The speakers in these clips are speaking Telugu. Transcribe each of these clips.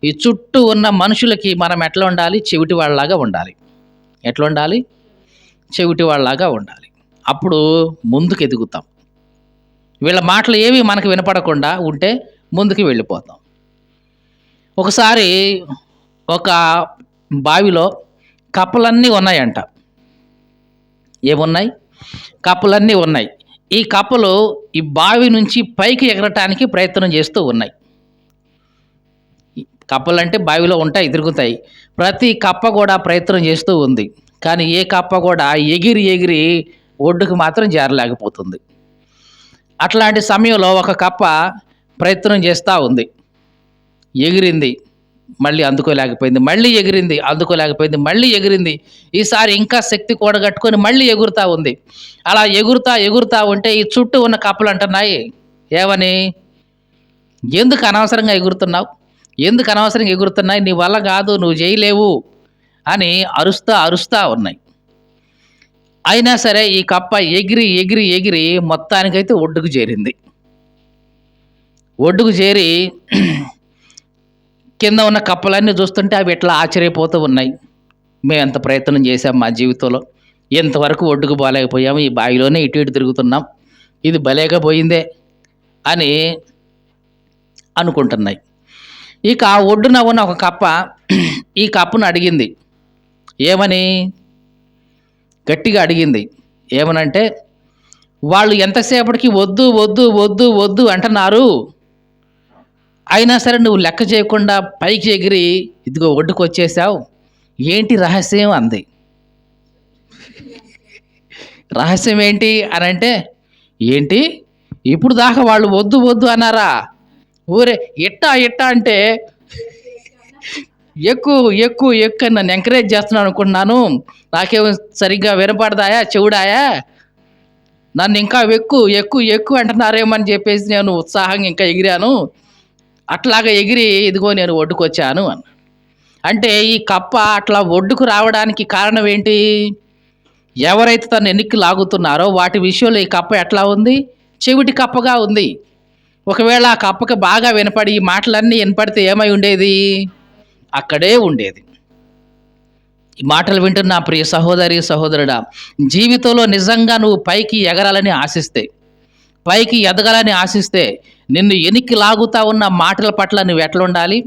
ఈ చుట్టూ ఉన్న మనుషులకి మనం ఎట్లా ఉండాలి? చెవిటి వాళ్ళలాగా ఉండాలి. ఎట్లా ఉండాలి? చెవిటి వాళ్ళలాగా ఉండాలి. అప్పుడు ముందుకు ఎదుగుతాం. వీళ్ళ మాటలు ఏవి మనకు వినపడకుండా ఉంటే ముందుకు వెళ్ళిపోతాం. ఒకసారి ఒక బావిలో కప్పలన్నీ ఉన్నాయంట. ఏమున్నాయి? కప్పలన్నీ ఉన్నాయి. ఈ కప్పలు ఈ బావి నుంచి పైకి ఎగరటానికి ప్రయత్నం చేస్తూ ఉన్నాయి. కప్పలంటే బావిలో ఉంటాయి, తిరుగుతాయి. ప్రతి కప్ప కూడా ప్రయత్నం చేస్తూ ఉంది. కానీ ఏ కప్ప కూడా ఎగిరి ఎగిరి ఒడ్డుకు మాత్రం చేరలేకపోతుంది. అట్లాంటి సమయంలో ఒక కప్ప ప్రయత్నం చేస్తూ ఉంది. ఎగిరింది, మళ్ళీ అందుకోలేకపోయింది. మళ్ళీ ఎగిరింది, అందుకోలేకపోయింది. మళ్ళీ ఎగిరింది. ఈసారి ఇంకా శక్తి కూడగట్టుకొని మళ్ళీ ఎగురుతూ ఉంది. అలా ఎగురుతూ ఉంటే ఈ చుట్టూ ఉన్న కప్పలు అంటున్నాయి, ఏమని? ఎందుకు అనవసరంగా ఎగురుతున్నావు? ఎందుకు అనవసరంగా ఎగురుతున్నాయి? నీ వల్ల కాదు, నువ్వు చేయలేవు అని అరుస్తా ఉన్నాయి. అయినా సరే ఈ కప్ప ఎగిరి ఎగిరి ఎగిరి మొత్తానికైతే ఒడ్డుకు చేరింది. ఒడ్డుకు చేరి కింద ఉన్న కప్పలన్నీ చూస్తుంటే అవి ఎట్లా ఆశ్చర్యపోతూ ఉన్నాయి. మేము ఎంత ప్రయత్నం చేశాం మా జీవితంలో, ఎంతవరకు ఒడ్డుకు పోలేకపోయాము, ఈ బావిలోనే ఇటు ఇటు తిరుగుతున్నాం, ఇది భలేగా పోయిందే అని అనుకుంటున్నాయి. ఇక ఒడ్డున ఉన్న ఒక కప్ప ఈ కప్పను అడిగింది. ఏమని? గట్టిగా అడిగింది. ఏమనంటే, వాళ్ళు ఎంతసేపటికి వద్దు వద్దు వద్దు వద్దు అంటున్నారు, అయినా సరే నువ్వు లెక్క చేయకుండా పైకి ఎగిరి ఇదిగో ఒడ్డుకు వచ్చేసావు, ఏంటి రహస్యం అంది. రహస్యం ఏంటి అని అంటే, ఏంటి ఇప్పుడు దాకా వాళ్ళు వద్దు వద్దు అన్నారా? ఊరే ఇట్టా అంటే ఎక్కువ నన్ను ఎంకరేజ్ చేస్తున్నాను అనుకుంటున్నాను, నాకేమో సరిగ్గా వినపడదాయా, చెవుడాయా, నన్ను ఇంకా ఎక్కువ అంటున్నారేమని చెప్పేసి నేను ఉత్సాహంగా ఇంకా ఎగిరాను, అట్లాగా ఎగిరి ఇదిగో నేను ఒడ్డుకు వచ్చాను అన్న. అంటే ఈ కప్ప అట్లా ఒడ్డుకు రావడానికి కారణం ఏంటి? ఎవరైతే తను ఎన్నికలు లాగుతున్నారో వాటి విషయంలో ఈ కప్ప ఎట్లా ఉంది? చెవిటి కప్పగా ఉంది. ఒకవేళ ఆ కప్పకి బాగా వినపడి ఈ మాటలన్నీ వినపడితే ఏమై ఉండేది? అక్కడే ఉండేది. ఈ మాటలు వింటున్న ప్రియ సహోదరి సహోదరుడా, జీవితంలో నిజంగా నువ్వు పైకి ఎగరాలని ఆశిస్తే, పైకి ఎదగాలని ఆశిస్తే, నిన్ను ఎనికి లాగుతా ఉన్న మాటల పట్ల నువ్వు ఎట్లా ఉండాలి?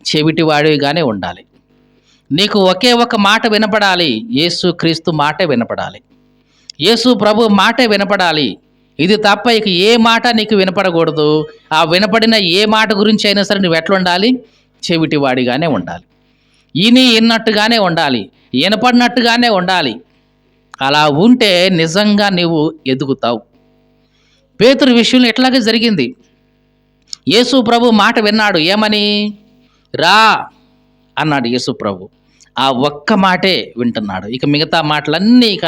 చెవిటి వాడిగానే ఉండాలి. నీకు ఒకే ఒక మాట వినపడాలి, యేసు క్రీస్తు మాటే వినపడాలి, యేసు ప్రభు మాటే వినపడాలి. ఇది తప్ప ఇక ఏ మాట నీకు వినపడకూడదు. ఆ వినపడిన ఏ మాట గురించి అయినా సరే నువ్వు ఎట్లా ఉండాలి? చెవిటి వాడిగానే ఉండాలి. ఇన్నట్టుగానే ఉండాలి, వినపడినట్టుగానే ఉండాలి. అలా ఉంటే నిజంగా నువ్వు ఎదుగుతావు. పేతురు విషయంలో ఎట్లాగే జరిగింది. యేసు ప్రభు మాట విన్నాడు. ఏమని? రా అన్నాడు యేసు ప్రభు. ఆ ఒక్క మాటే వింటున్నాడు. ఇక మిగతా మాటలన్నీ ఇక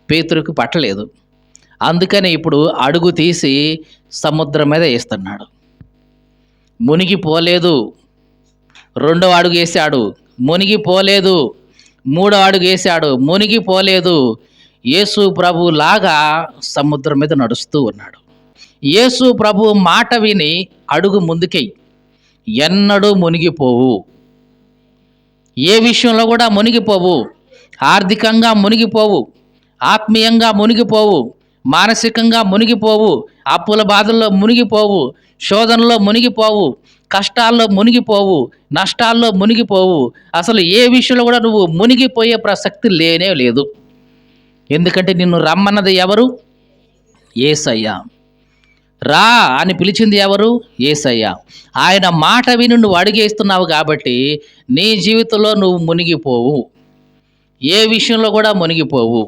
పేతురుకు పట్టలేదు. అందుకని ఇప్పుడు అడుగు తీసి సముద్రం మీద వేస్తున్నాడు. మునిగిపోలేదు. రెండో అడుగు వేశాడు, మునిగిపోలేదు. మూడో అడుగు వేశాడు, మునిగిపోలేదు. యేసు ప్రభు లాగా సముద్రం మీద నడుస్తూ ఉన్నాడు. యేసు ప్రభు మాట విని అడుగు ముందుకెయ్యి, ఎన్నడూ మునిగిపోవు. ఏ విషయంలో కూడా మునిగిపోవు. ఆర్థికంగా మునిగిపోవు, ఆత్మీయంగా మునిగిపోవు, మానసికంగా మునిగిపోవు, అప్పుల బాధల్లో మునిగిపోవు, శోధనలో మునిగిపోవు, కష్టాల్లో మునిగిపోవు, నష్టాల్లో మునిగిపోవు. అసలు ఏ విషయంలో కూడా నువ్వు మునిగిపోయే ప్రసక్తి లేనే లేదు. ఎందుకంటే నిన్ను రమ్మన్నది ఎవరు? యేసయ్య. రా అని పిలిచింది ఎవరు? యేసయ్య. ఆయన మాట విని నువ్వు అడిగేస్తున్నావు కాబట్టి నీ జీవితంలో నువ్వు మునిగిపోవు. ఏ విషయంలో కూడా మునిగిపోవు.